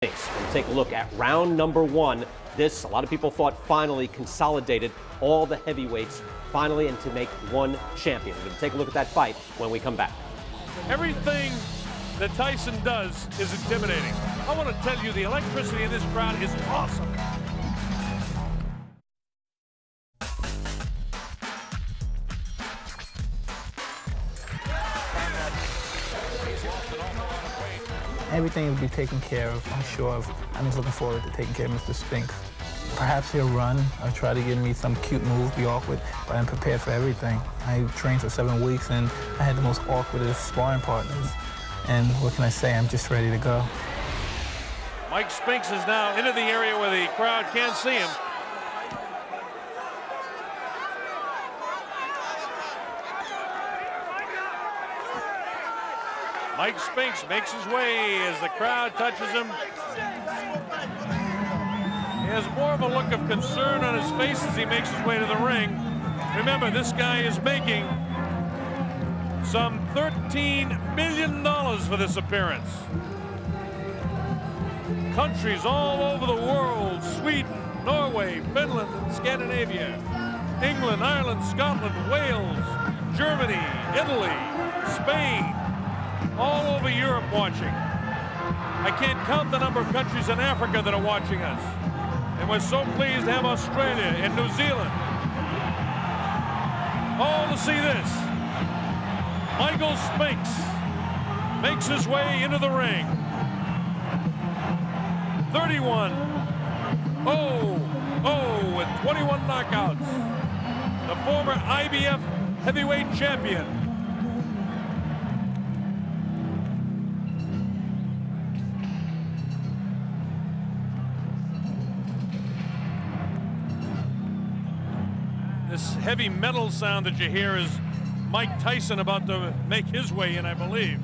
We'll take a look at round number one. This, a lot of people thought, finally consolidated all the heavyweights finally and to make one champion. We're going to take a look at that fight when we come back. Everything that Tyson does is intimidating. I want to tell you, the electricity in this crowd is awesome. Everything will be taken care of, I'm sure of. I'm just looking forward to taking care of Mr. Spinks. Perhaps he'll run or try to give me some cute move, be awkward, but I'm prepared for everything. I trained for 7 weeks and I had the most awkwardest sparring partners. And what can I say, I'm just ready to go. Mike Spinks is now into the area where the crowd can't see him. Mike Spinks makes his way as the crowd touches him. He has more of a look of concern on his face as he makes his way to the ring. Remember, this guy is making some $13 million for this appearance. Countries all over the world, Sweden, Norway, Finland, and Scandinavia, England, Ireland, Scotland, Wales, Germany, Italy, Spain, all over Europe watching. I can't count the number of countries in Africa that are watching us. And we're so pleased to have Australia and New Zealand all to see this. Michael Spinks makes his way into the ring. 31-0 with 21 knockouts. The former IBF heavyweight champion. This heavy metal sound that you hear is Mike Tyson about to make his way in, I believe.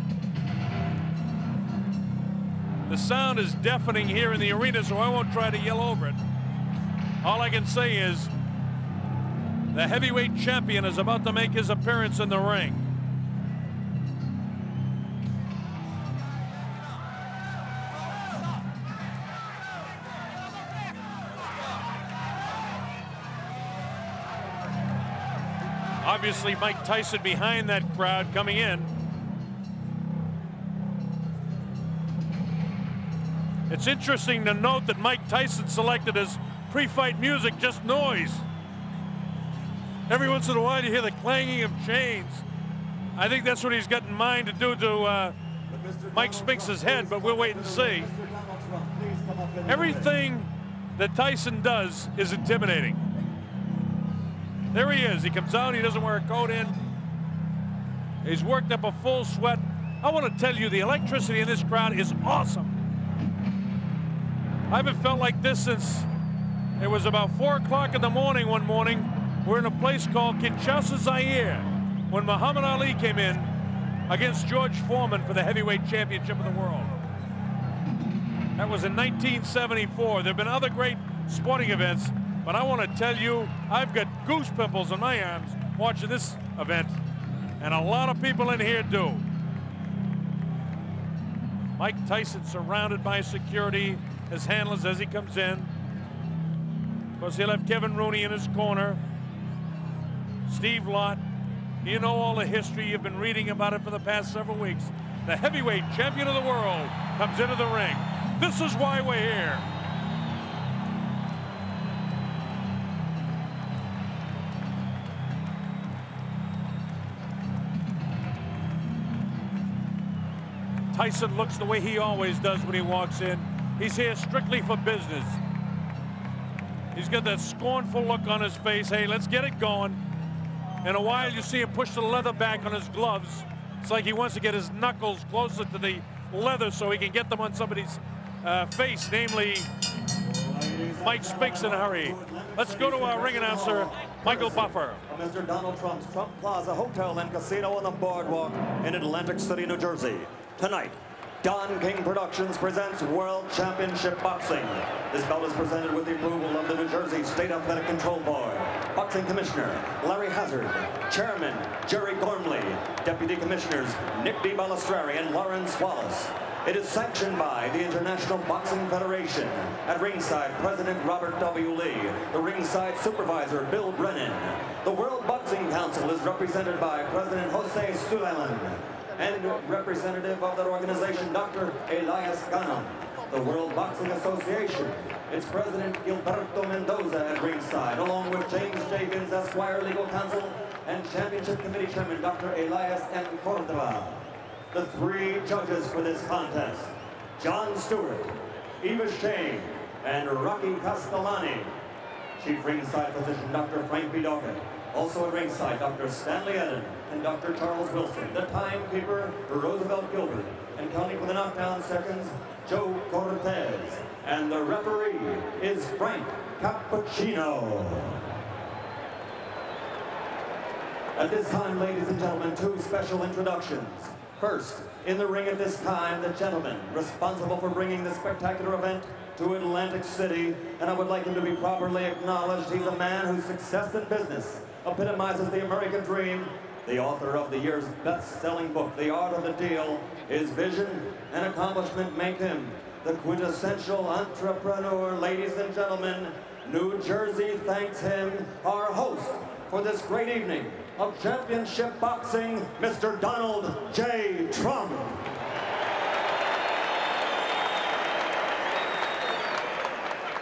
The sound is deafening here in the arena, so I won't try to yell over it. All I can say is the heavyweight champion is about to make his appearance in the ring. Obviously, Mike Tyson behind that crowd coming in. It's interesting to note that Mike Tyson selected as pre-fight music just noise. Every once in a while you hear the clanging of chains. I think that's what he's got in mind to do to Mike Spinks' head, but we'll wait and see. Everything that Tyson does is intimidating. There he is. He comes out. He doesn't wear a coat in. He's worked up a full sweat. I want to tell you, the electricity in this crowd is awesome. I haven't felt like this since it was about 4 o'clock in the morning one morning. We're in a place called Kinshasa, Zaire, when Muhammad Ali came in against George Foreman for the heavyweight championship of the world. That was in 1974. There have been other great sporting events, but I want to tell you, I've got goose pimples on my arms watching this event, and a lot of people in here do. Mike Tyson surrounded by security, his handlers as he comes in. Of course, he'll have Kevin Rooney in his corner. Steve Lott. You know all the history. You've been reading about it for the past several weeks. The heavyweight champion of the world comes into the ring. This is why we're here. Tyson looks the way he always does when he walks in. He's here strictly for business. He's got that scornful look on his face. Hey, let's get it going. In a while, you see him push the leather back on his gloves. It's like he wants to get his knuckles closer to the leather so he can get them on somebody's face, namely Mike Spinks in a hurry. Let's go to our ring announcer, Michael Buffer. Mr. Donald Trump's Trump Plaza Hotel and Casino on the Boardwalk in Atlantic City, New Jersey. Tonight, Don King Productions presents World Championship Boxing. This belt is presented with the approval of the New Jersey State Athletic Control Board. Boxing Commissioner Larry Hazard, Chairman Jerry Gormley, Deputy Commissioners Nick DeBalistrari and Lawrence Wallace. It is sanctioned by the International Boxing Federation. At ringside, President Robert W. Lee. The ringside supervisor, Bill Brennan. The World Boxing Council is represented by President Jose Suleiman and representative of that organization, Dr. Elias Ganem. The World Boxing Association, its president, Gilberto Mendoza, at ringside, along with James Jenkins, Esquire Legal Counsel, and Championship Committee Chairman, Dr. Elias M. Cordova. The three judges for this contest, John Stewart, Eva Shane, and Rocky Castellani. Chief ringside physician, Dr. Frank B. Dawkins. Also at ringside, Dr. Stanley Eden and Dr. Charles Wilson. The timekeeper, Roosevelt Gilbert. And counting for the knockdown seconds, Joe Cortez. And the referee is Frank Cappuccino. At this time, ladies and gentlemen, two special introductions. First, in the ring at this time, the gentleman responsible for bringing this spectacular event to Atlantic City, and I would like him to be properly acknowledged. He's a man whose success in business epitomizes the American dream, the author of the year's best-selling book, The Art of the Deal. His vision and accomplishment make him the quintessential entrepreneur. Ladies and gentlemen, New Jersey thanks him, our host for this great evening of championship boxing, Mr. Donald J. Trump.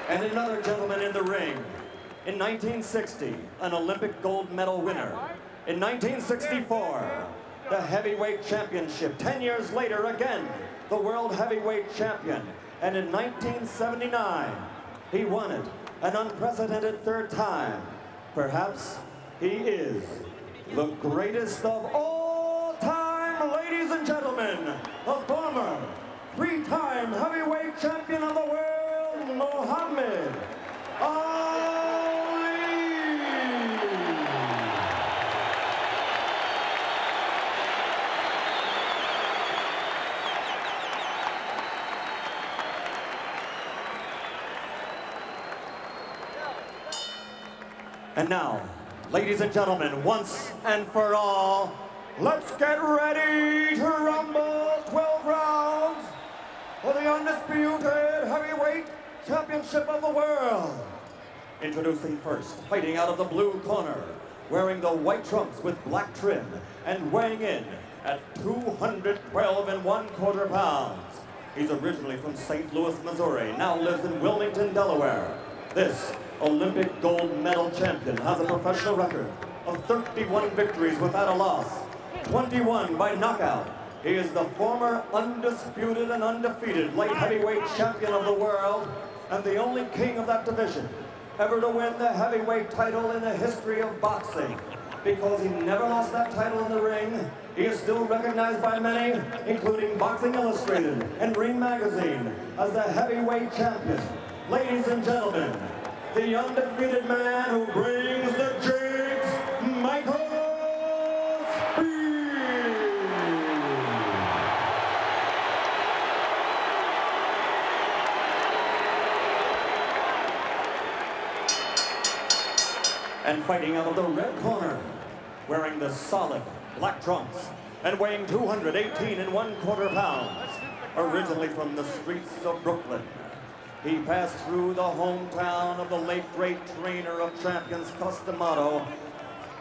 And another gentleman in the ring. In 1960, an Olympic gold medal winner. In 1964, the heavyweight championship. 10 years later, again, the world heavyweight champion. And in 1979, he won it, an unprecedented third time. Perhaps he is the greatest of all time, ladies and gentlemen, a former three-time heavyweight champion of the world, Muhammad Ali. And now, ladies and gentlemen, once and for all, let's get ready to rumble. 12 rounds for the undisputed heavyweight championship of the world. Introducing first, fighting out of the blue corner, wearing the white trunks with black trim, and weighing in at 212 1/4 pounds. He's originally from St. Louis, Missouri, now lives in Wilmington, Delaware. This Olympic gold medal champion has a professional record of 31 victories without a loss, 21 by knockout. He is the former undisputed and undefeated light heavyweight champion of the world and the only king of that division ever to win the heavyweight title in the history of boxing. Because he never lost that title in the ring, he is still recognized by many, including Boxing Illustrated and Ring Magazine, as the heavyweight champion. Ladies and gentlemen, the undefeated man who brings the jigs, Michael Spinks. And fighting out of the red corner, wearing the solid black trunks and weighing 218 1/4 pounds, originally from the streets of Brooklyn. He passed through the hometown of the late great trainer of champions, Customato,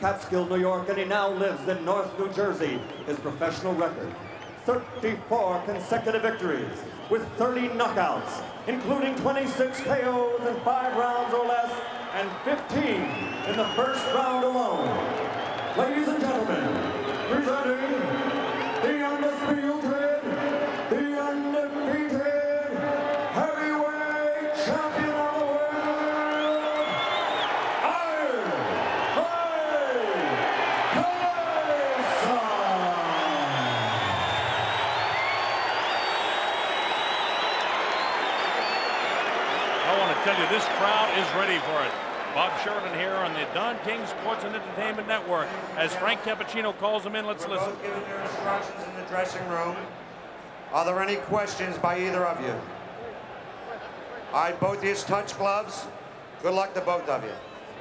Catskill, New York, and he now lives in North New Jersey. His professional record, 34 consecutive victories with 30 knockouts, including 26 KOs in 5 rounds or less, and 15 in the first round alone. Ladies and gentlemen, presenting the undisputed, the undefeated heavyweight champion of the world, Tyson. I want to tell you, this crowd is ready for it. Bob Sheridan here on the Don King Sports and Entertainment Network. As Frank Cappuccino calls them in, let's listen. Both giving their instructions in the dressing room. Are there any questions by either of you? All right, both of you touch gloves. Good luck to both of you.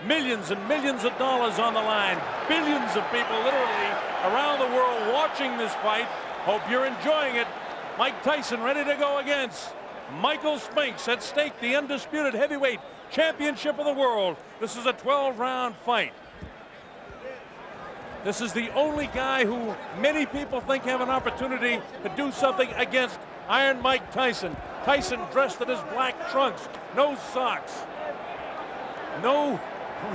Millions and millions of dollars on the line. Billions of people literally around the world watching this fight. Hope you're enjoying it. Mike Tyson ready to go against Michael Spinks. At stake, the undisputed heavyweight championship of the world. This is a 12-round fight. This is the only guy who many people think have an opportunity to do something against Iron Mike Tyson. Tyson dressed in his black trunks, no socks, no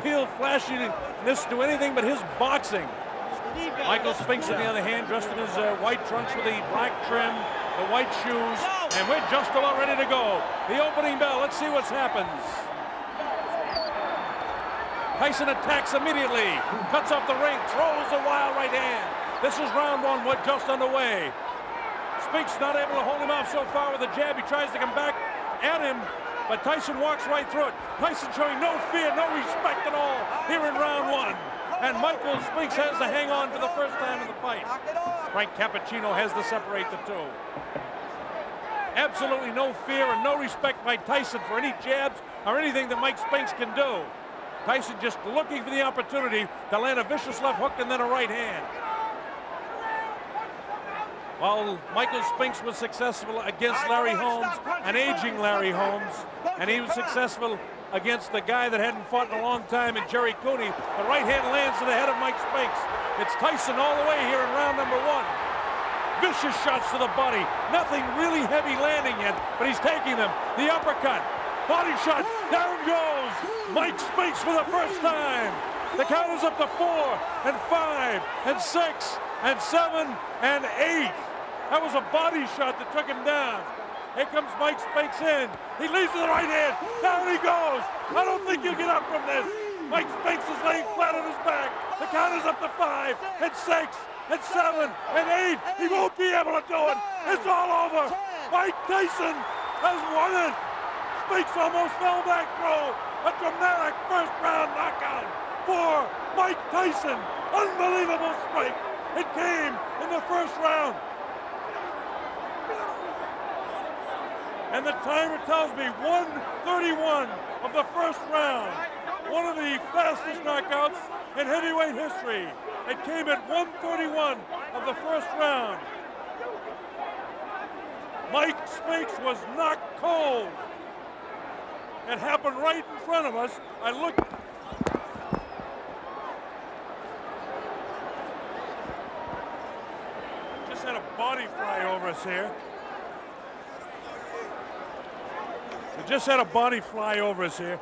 real flashiness to anything but his boxing. Michael Spinks, on the other hand, dressed in his white trunks with the black trim, the white shoes, and we're just about ready to go. The opening bell, let's see what happens. Tyson attacks immediately, cuts off the ring, throws a wild right hand. This is round one, we're just underway. Spinks not able to hold him off so far with a jab. He tries to come back at him, but Tyson walks right through it. Tyson showing no fear, no respect at all here in round one. And Michael Spinks has to hang on for the first time in the fight. Frank Cappuccino has to separate the two. Absolutely no fear and no respect by Tyson for any jabs or anything that Mike Spinks can do. Tyson just looking for the opportunity to land a vicious left hook and then a right hand. While Michael Spinks was successful against Larry Holmes, an aging Larry Holmes, and he was successful against the guy that hadn't fought in a long time in Jerry Cooney. The right hand lands to the head of Mike Spinks. It's Tyson all the way here in round number one. Vicious shots to the body. Nothing really heavy landing yet, but he's taking them. The uppercut, body shot, down goes Mike Spinks for the first time. The count is up to 4 and 5 and 6 and 7 and 8. That was a body shot that took him down. Here comes Mike Spinks in. He leads to the right hand. Down he goes. I don't think he'll get up from this. Mike Spinks is laying flat on his back. The count is up to 5 and 6 and 7 and 8. He won't be able to do it. It's all over. Mike Tyson has won it. Spinks almost fell back through. A dramatic first round knockout for Mike Tyson. Unbelievable strike. It came in the first round. And the timer tells me 1:31 of the first round. One of the fastest knockouts in heavyweight history. It came at 1:31 of the first round. Mike Spinks was knocked cold. It happened right in front of us. I looked. Just had a body fly over us here. We just had a body fly over us here.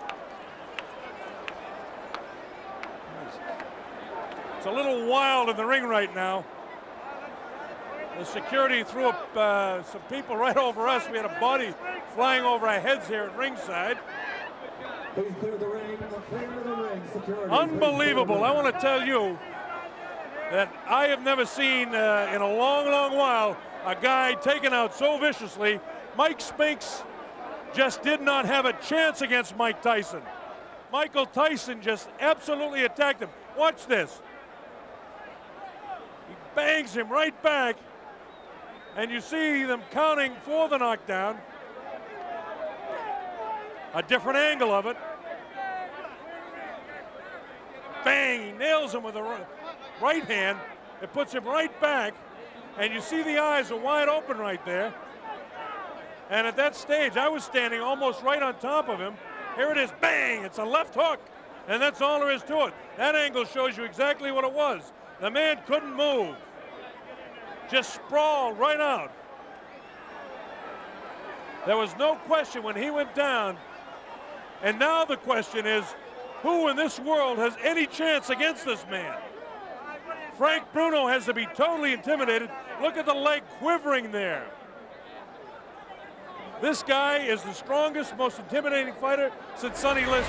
It's a little wild in the ring right now. The security threw up some people right over us. We had a body flying over our heads here at ringside. Please clear the ring. Clear the ring. Security. Unbelievable. I want to tell you that I have never seen in a long, long while a guy taken out so viciously. Mike Spinks just did not have a chance against Mike Tyson. Michael Tyson just absolutely attacked him. Watch this. He bangs him right back, and you see them counting for the knockdown. A different angle of it. Bang, he nails him with the right hand. It puts him right back, and you see the eyes are wide open right there. And at that stage, I was standing almost right on top of him. Here it is, bang, it's a left hook. And that's all there is to it. That angle shows you exactly what it was. The man couldn't move. Just sprawled right out. There was no question when he went down. And now the question is, who in this world has any chance against this man? Frank Bruno has to be totally intimidated. Look at the leg quivering there. This guy is the strongest, most intimidating fighter since Sonny Liston.